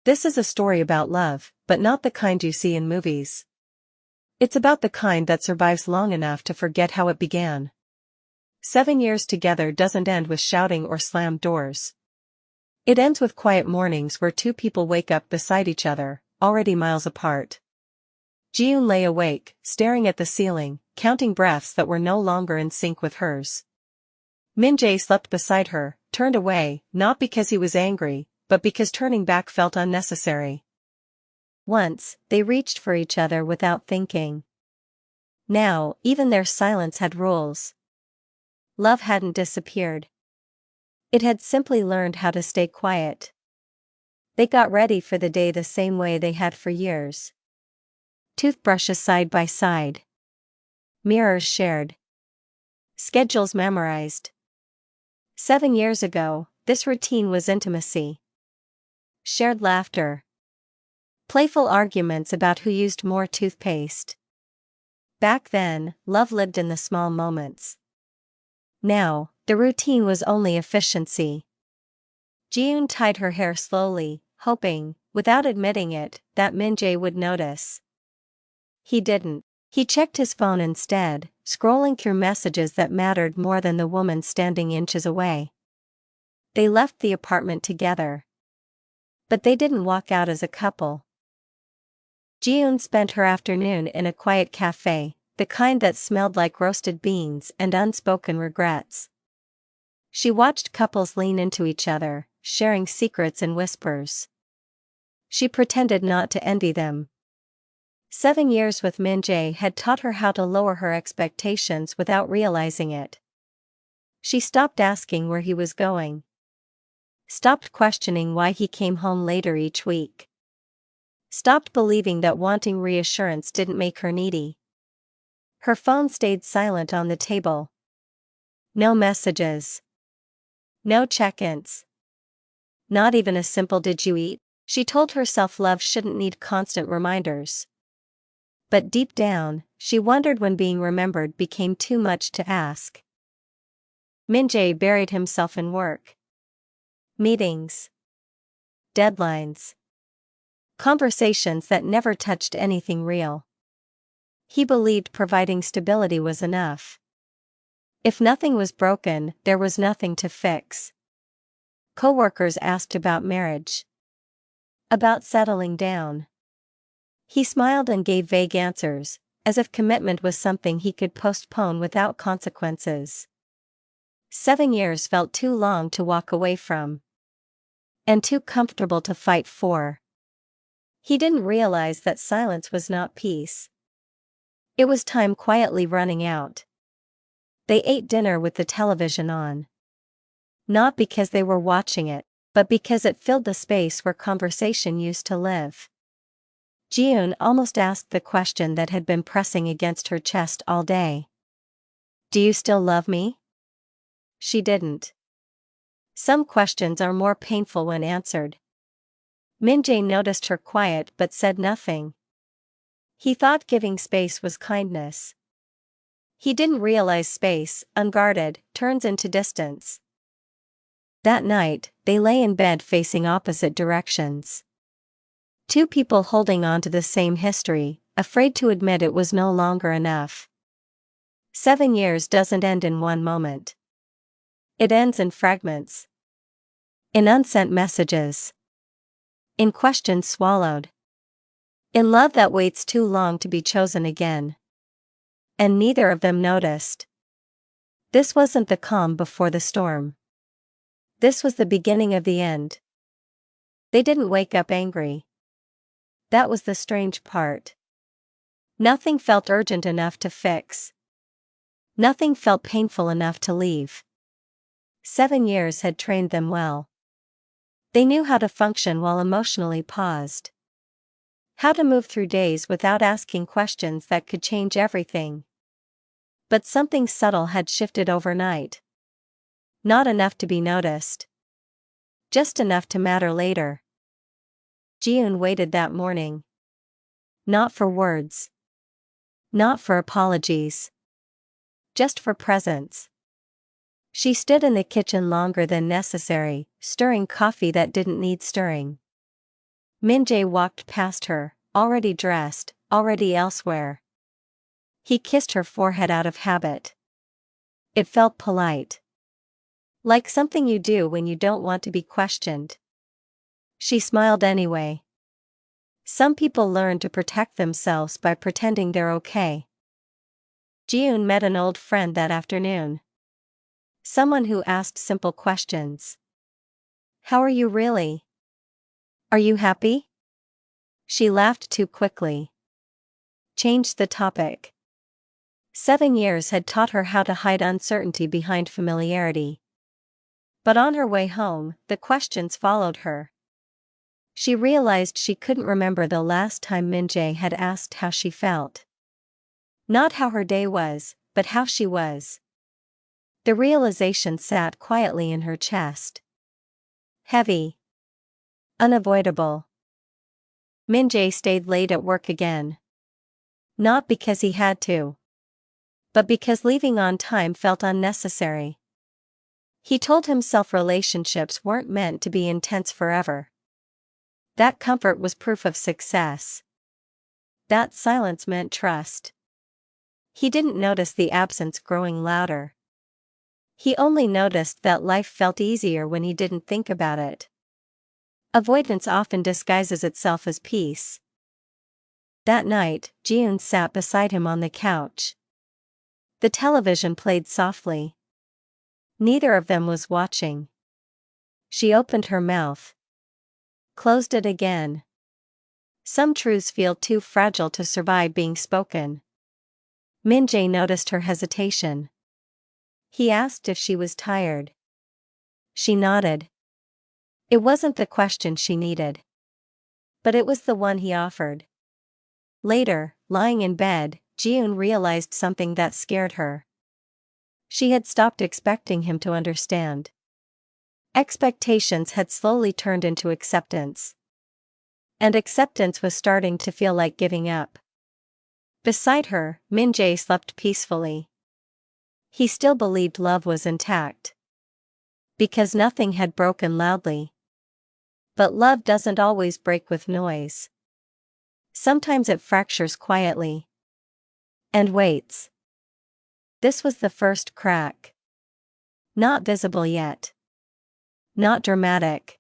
This is a story about love, but not the kind you see in movies. It's about the kind that survives long enough to forget how it began. 7 years together doesn't end with shouting or slammed doors. It ends with quiet mornings where two people wake up beside each other, already miles apart. Ji-eun lay awake, staring at the ceiling, counting breaths that were no longer in sync with hers. Min-jae slept beside her, turned away, not because he was angry, but because turning back felt unnecessary. Once, they reached for each other without thinking. Now, even their silence had rules. Love hadn't disappeared. It had simply learned how to stay quiet. They got ready for the day the same way they had for years. Toothbrushes side by side. Mirrors shared. Schedules memorized. 7 years ago, this routine was intimacy. Shared laughter. Playful arguments about who used more toothpaste. Back then, love lived in the small moments. Now, the routine was only efficiency. Ji-eun tied her hair slowly, hoping, without admitting it, that Min-jae would notice. He didn't. He checked his phone instead, scrolling through messages that mattered more than the woman standing inches away. They left the apartment together. But they didn't walk out as a couple. Ji-eun spent her afternoon in a quiet cafe, the kind that smelled like roasted beans and unspoken regrets. She watched couples lean into each other, sharing secrets and whispers. She pretended not to envy them. 7 years with Min-jae had taught her how to lower her expectations without realizing it. She stopped asking where he was going. Stopped questioning why he came home later each week. Stopped believing that wanting reassurance didn't make her needy. Her phone stayed silent on the table. No messages. No check-ins. Not even a simple "did you eat?" She told herself love shouldn't need constant reminders. But deep down, she wondered when being remembered became too much to ask. Min-jae buried himself in work. Meetings. Deadlines. Conversations that never touched anything real. He believed providing stability was enough. If nothing was broken, there was nothing to fix. Coworkers asked about marriage. About settling down. He smiled and gave vague answers, as if commitment was something he could postpone without consequences. 7 years felt too long to walk away from. And too comfortable to fight for. He didn't realize that silence was not peace. It was time quietly running out. They ate dinner with the television on. Not because they were watching it, but because it filled the space where conversation used to live. Ji-eun almost asked the question that had been pressing against her chest all day. Do you still love me? She didn't. Some questions are more painful when answered. Min-jae noticed her quiet but said nothing. He thought giving space was kindness. He didn't realize space, unguarded, turns into distance. That night, they lay in bed facing opposite directions. Two people holding on to the same history, afraid to admit it was no longer enough. 7 years doesn't end in one moment. It ends in fragments. In unsent messages. In questions swallowed. In love that waits too long to be chosen again. And neither of them noticed. This wasn't the calm before the storm. This was the beginning of the end. They didn't wake up angry. That was the strange part. Nothing felt urgent enough to fix. Nothing felt painful enough to leave. 7 years had trained them well. They knew how to function while emotionally paused. How to move through days without asking questions that could change everything. But something subtle had shifted overnight. Not enough to be noticed. Just enough to matter later. Ji-eun waited that morning. Not for words. Not for apologies. Just for presence. She stood in the kitchen longer than necessary, stirring coffee that didn't need stirring. Min-jae walked past her, already dressed, already elsewhere. He kissed her forehead out of habit. It felt polite. Like something you do when you don't want to be questioned. She smiled anyway. Some people learn to protect themselves by pretending they're okay. Ji-eun met an old friend that afternoon. Someone who asked simple questions. How are you really? Are you happy? She laughed too quickly. Changed the topic. 7 years had taught her how to hide uncertainty behind familiarity. But on her way home, the questions followed her. She realized she couldn't remember the last time Min-jae had asked how she felt. Not how her day was, but how she was. The realization sat quietly in her chest. Heavy. Unavoidable. Min-jae stayed late at work again. Not because he had to, but because leaving on time felt unnecessary. He told himself relationships weren't meant to be intense forever. That comfort was proof of success. That silence meant trust. He didn't notice the absence growing louder. He only noticed that life felt easier when he didn't think about it. Avoidance often disguises itself as peace. That night, Ji-eun sat beside him on the couch. The television played softly. Neither of them was watching. She opened her mouth. Closed it again. Some truths feel too fragile to survive being spoken. Min-jae noticed her hesitation. He asked if she was tired. She nodded. It wasn't the question she needed. But it was the one he offered. Later, lying in bed, Ji-eun realized something that scared her. She had stopped expecting him to understand. Expectations had slowly turned into acceptance. And acceptance was starting to feel like giving up. Beside her, Min-jae slept peacefully. He still believed love was intact. Because nothing had broken loudly. But love doesn't always break with noise. Sometimes it fractures quietly. And waits. This was the first crack. Not visible yet. Not dramatic.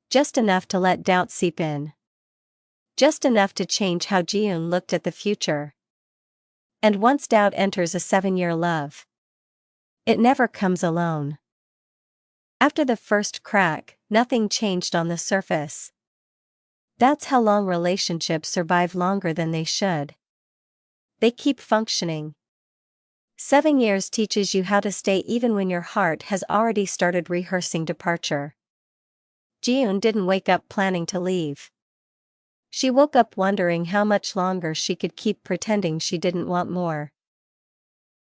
Just enough to let doubt seep in. Just enough to change how Ji-eun looked at the future. And once doubt enters a 7-year love, it never comes alone. After the first crack, nothing changed on the surface. That's how long relationships survive longer than they should. They keep functioning. 7 years teaches you how to stay even when your heart has already started rehearsing departure. Ji-eun didn't wake up planning to leave. She woke up wondering how much longer she could keep pretending she didn't want more.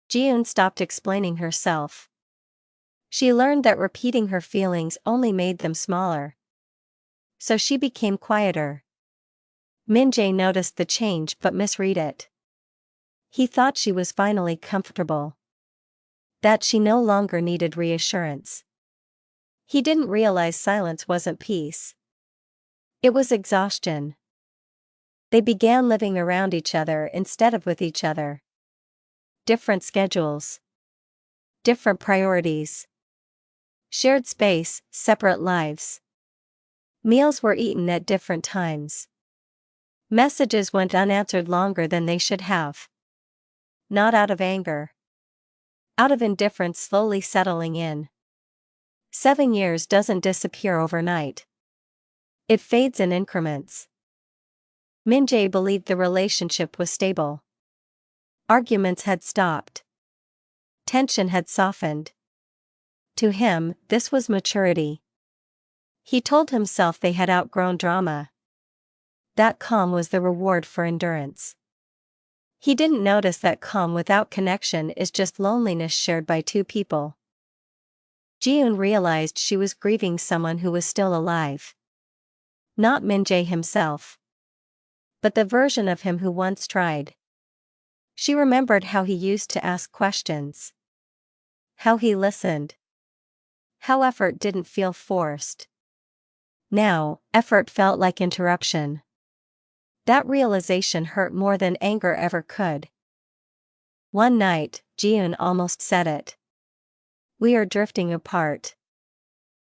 Ji-eun stopped explaining herself. She learned that repeating her feelings only made them smaller. So she became quieter. Min-jae noticed the change but misread it. He thought she was finally comfortable. That she no longer needed reassurance. He didn't realize silence wasn't peace. It was exhaustion. They began living around each other instead of with each other. Different schedules. Different priorities. Shared space, separate lives. Meals were eaten at different times. Messages went unanswered longer than they should have. Not out of anger. Out of indifference slowly settling in. 7 years doesn't disappear overnight. It fades in increments. Min-jae believed the relationship was stable. Arguments had stopped. Tension had softened. To him, this was maturity. He told himself they had outgrown drama. That calm was the reward for endurance. He didn't notice that calm without connection is just loneliness shared by two people. Ji-eun realized she was grieving someone who was still alive. Not Min-jae himself. But the version of him who once tried. She remembered how he used to ask questions. How he listened. How effort didn't feel forced. Now, effort felt like interruption. That realization hurt more than anger ever could. One night, Ji-eun almost said it. "We are drifting apart."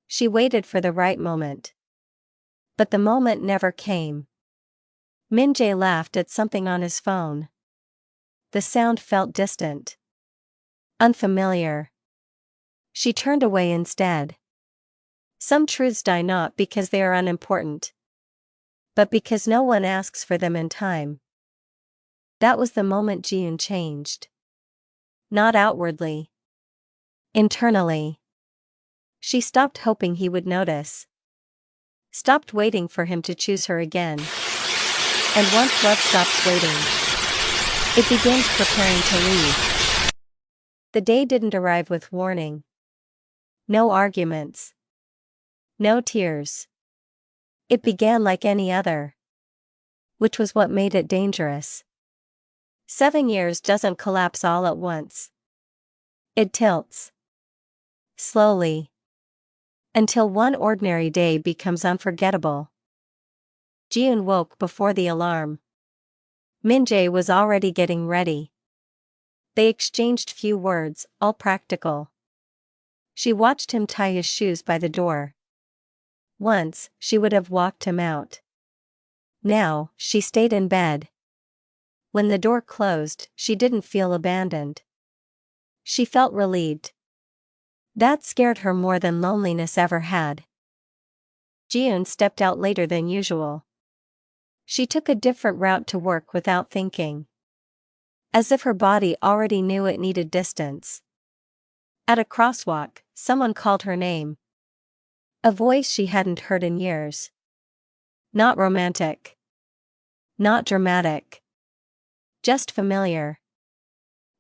She waited for the right moment. But the moment never came. Min-jae laughed at something on his phone. The sound felt distant. Unfamiliar. She turned away instead. Some truths die not because they are unimportant, but because no one asks for them in time. That was the moment Ji-eun changed. Not outwardly. Internally. She stopped hoping he would notice. Stopped waiting for him to choose her again. And once love stops waiting, it begins preparing to leave. The day didn't arrive with warning. No arguments. No tears. It began like any other. Which was what made it dangerous. 7 years doesn't collapse all at once. It tilts. Slowly. Until one ordinary day becomes unforgettable. Ji-eun woke before the alarm. Min-jae was already getting ready. They exchanged few words, all practical. She watched him tie his shoes by the door. Once, she would have walked him out. Now, she stayed in bed. When the door closed, she didn't feel abandoned. She felt relieved. That scared her more than loneliness ever had. Ji-eun stepped out later than usual. She took a different route to work without thinking. As if her body already knew it needed distance. At a crosswalk, someone called her name. A voice she hadn't heard in years. Not romantic. Not dramatic. Just familiar.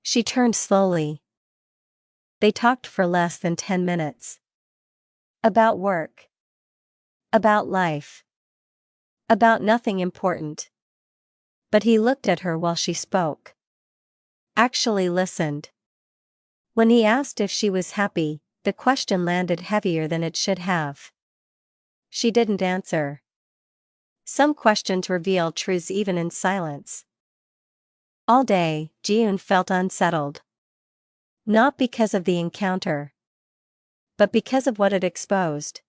She turned slowly. They talked for less than 10 minutes. About work. About life. About nothing important. But he looked at her while she spoke. Actually listened. When he asked if she was happy, the question landed heavier than it should have. She didn't answer. Some questions reveal truths even in silence. All day, Ji-eun felt unsettled. Not because of the encounter, but because of what it exposed.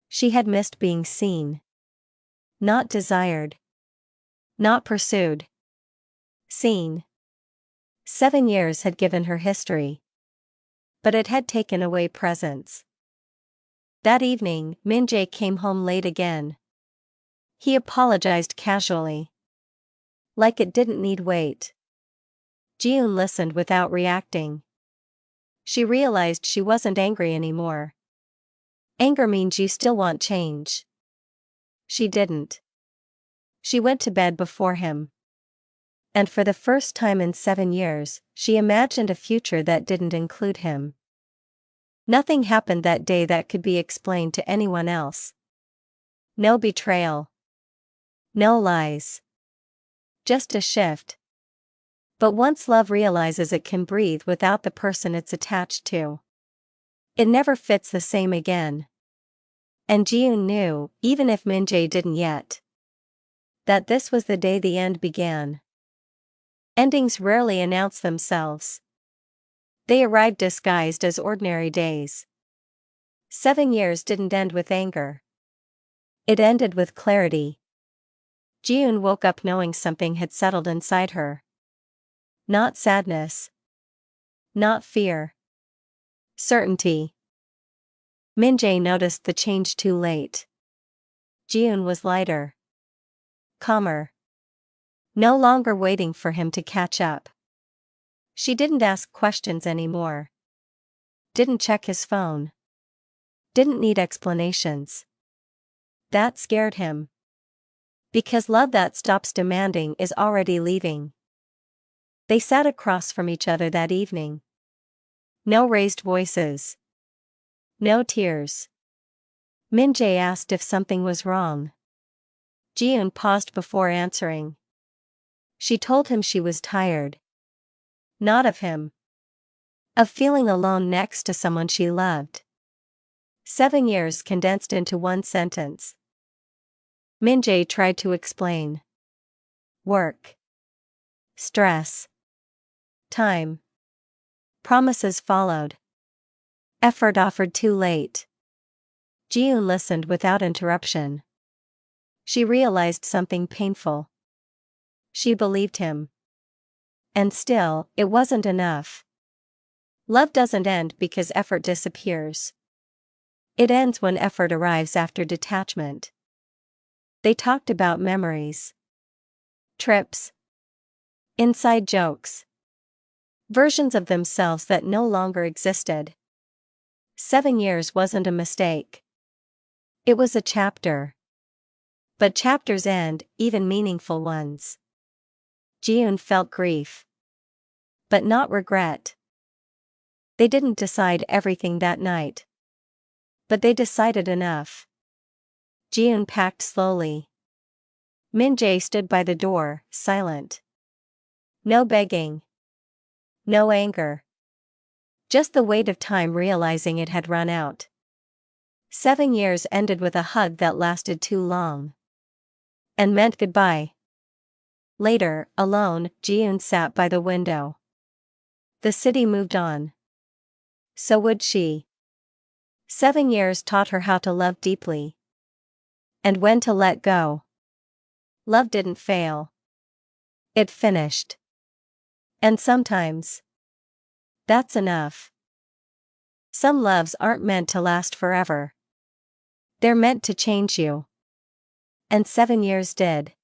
She had missed being seen. Not desired. Not pursued. Seen. 7 years had given her history. But it had taken away presence. That evening, Min-jae came home late again. He apologized casually. Like it didn't need wait. Ji-eun listened without reacting. She realized she wasn't angry anymore. Anger means you still want change. She didn't. She went to bed before him. And for the first time in 7 years, she imagined a future that didn't include him. Nothing happened that day that could be explained to anyone else. No betrayal. No lies. Just a shift. But once love realizes it can breathe without the person it's attached to, it never fits the same again. And Ji-eun knew, even if Min-jae didn't yet, that this was the day the end began. Endings rarely announce themselves. They arrived disguised as ordinary days. 7 years didn't end with anger. It ended with clarity. Ji-eun woke up knowing something had settled inside her. Not sadness. Not fear. Certainty. Min-jae noticed the change too late. Ji-eun was lighter. Calmer. No longer waiting for him to catch up. She didn't ask questions anymore. Didn't check his phone. Didn't need explanations. That scared him. Because love that stops demanding is already leaving. They sat across from each other that evening. No raised voices. No tears. Min-jae asked if something was wrong. Ji-eun paused before answering. She told him she was tired. Not of him. Of feeling alone next to someone she loved. 7 years condensed into one sentence. Min-jae tried to explain. Work. Stress. Time. Promises followed. Effort offered too late. Ji-eun listened without interruption. She realized something painful. She believed him. And still, it wasn't enough. Love doesn't end because effort disappears. It ends when effort arrives after detachment. They talked about memories. Trips. Inside jokes. Versions of themselves that no longer existed. 7 years wasn't a mistake. It was a chapter. But chapters end, even meaningful ones. Ji-eun felt grief. But not regret. They didn't decide everything that night. But they decided enough. Ji-eun packed slowly. Min-jae stood by the door, silent. No begging. No anger. Just the weight of time realizing it had run out. 7 years ended with a hug that lasted too long. And meant goodbye. Later, alone, Ji-eun sat by the window. The city moved on. So would she. 7 years taught her how to love deeply. And when to let go. Love didn't fail. It finished. And sometimes. That's enough. Some loves aren't meant to last forever. They're meant to change you. And 7 years did.